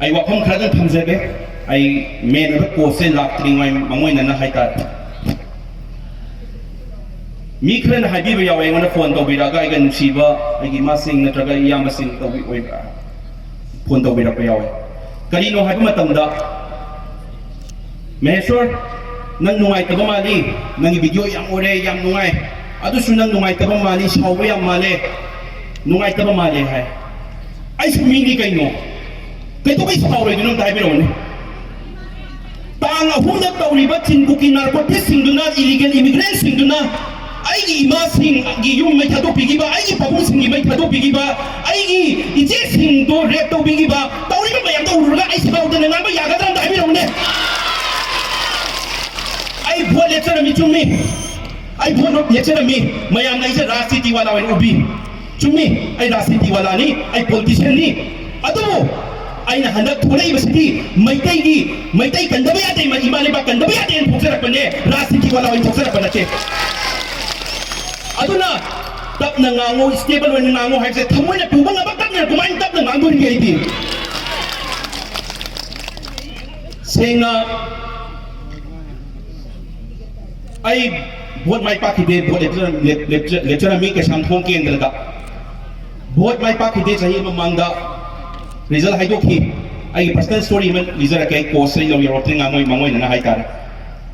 ai wafam khara dang thamjage ai men ba ko se laktring mai mangoi na hai ta mi khran habi ba yawe ngona phone to bira ga ai gan siba ai gi ma sing na traga ya ma sing to bi oi phone to bira pa yawe kali no habi matam da Maheshwar nang nungai ta ba mali nang video yang ore yang nungai adu sunang nungai ta ba mali sawe yang male nungai ta ba mali hai ai sumi ni kai no kai to kai sawe ni no dai bi ro ni tang ahum na tawri ba chin ku ki narcotics sing duna illegal immigrants sing duna ai gi ma sing gi yum mai thadu pigi ba ai gi pabung sing mai thadu pigi ba ai gi ije sing do rep to pigi ba tawri ba mayam to urga ai saw de na ba ya ga dam dai bi ro ni ai bho lecture mi chumi ai bho no lecture mi mayam na ise rajniti wala wen ubi chumi ai rajniti wala ni ai politician ni adu ai na handak thulai basiti maitai kandaba ya dai ma imale ba kandaba ya dai phoksa rakne rajniti wala wen phoksa rakna che aduna tap na ngango stable wen ngango hai se thamoi na tubang ba tap na kumain tap na ngango ni ai di senga ai vote mai pa khide vote lecture mi ke sam thong kendra da vote mai pa khide sahi mamang da result hai do ki ai personal story man result kai course sai lo yaro tring ngoi mangoi na hai tar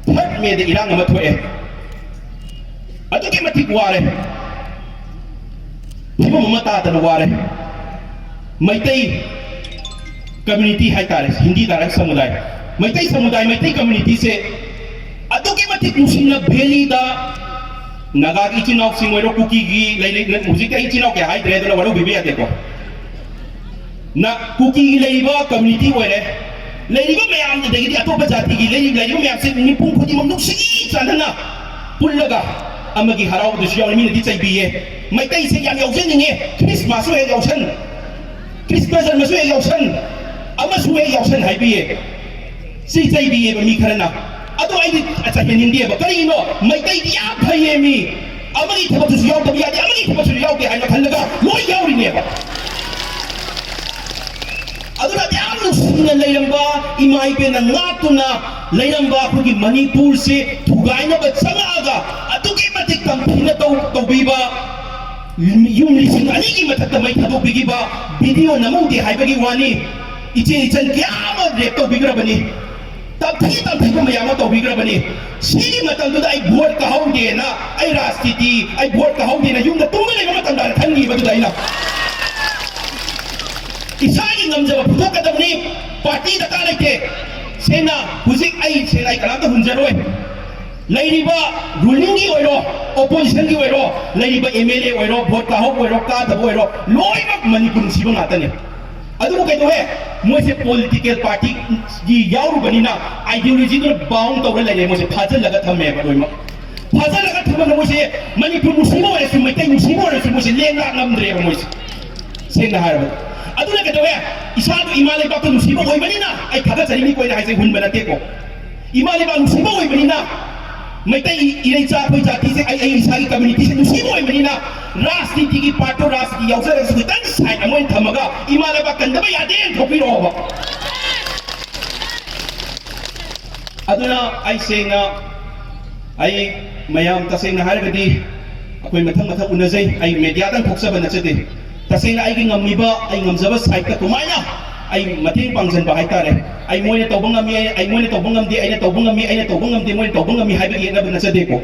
third me de irang ma thoe atu ki matik ware hibo mata ta ware maitai community hai tar hindi darak samudai maitai community se atu ki matik nusina beli da naga ki chinok singwero kuki gi lai music kai chinok ke hai dre da waru bibi ate ko na kuki gi lai ba community were lai ba mayam de gi atopa jati gi lai ba mayam se ni pung khodi mam nuk si chanana pullaga amagi harau du siyaw ni di chai biye mai tai se yang yausen ni Christmas we yausen Christmas ma se yausen ama su we yausen hai biye si chai biye ba mi kharana ado ai acha hin dia ba kari no mai tai dia phaye mi amagi thaba du siyaw tabi ade amagi thaba du siyaw ke ai na khalaga loi yaw ri ne ba aduna yam nu sina leiramba imai pe na ngatuna leiramba khu gi Manipur se thugai na ba changa atu ki matik tam phina to biba yum li sing ani ki matak mai thadu bigi ba video namu di hai bagi wani iche ichan kya ma rep to bigra bani tab thi ko mayama to bigra bani sini matal du ai board ka hau de na ai rastiti ai board ka hau de na yum da tum le ma tam dar thangi ba du dai na isagi ngamjaba putok kadamni party da ka leke sena huzik ai senai kala ta hunjaroi lairiba ruling gi oiro opposition gi oiro lairiba MLA oiro vote ka hok oiro ka da oiro loimak Manipur siba ngata ne adu kai to he moi se political party gi yauru banina ideology no bound to le moi se phajal laga thame ba loimak phajal laga thama moi se Manipur musimo oire su mai tai musimo oire su moi se lenga ngamdre moi se sena harba aduna ke to he isadu imale ba ko musimo oi banina ai khaga chari ni koi na hai se hun banate ko imale ba musimo oi banina mai tai irei cha koi jati se ai isagi community se musimo oi banina rajniti gi parto rajniti yausar su tan sai amoi thamaga imale ba kandaba yade thopi ro ba aduna ai senga ai mayam ta senga hargadi akoi mathang unajai ai media dan thoksa bana chate tasena ai ngamiba ai ngamjaba site ka tumaina ai mateng pangjan ba hai tare ai moine tobangami ai moine tobangam di ai na tobangami ai na tobangam di moine tobangami hai ba yena bana chade ko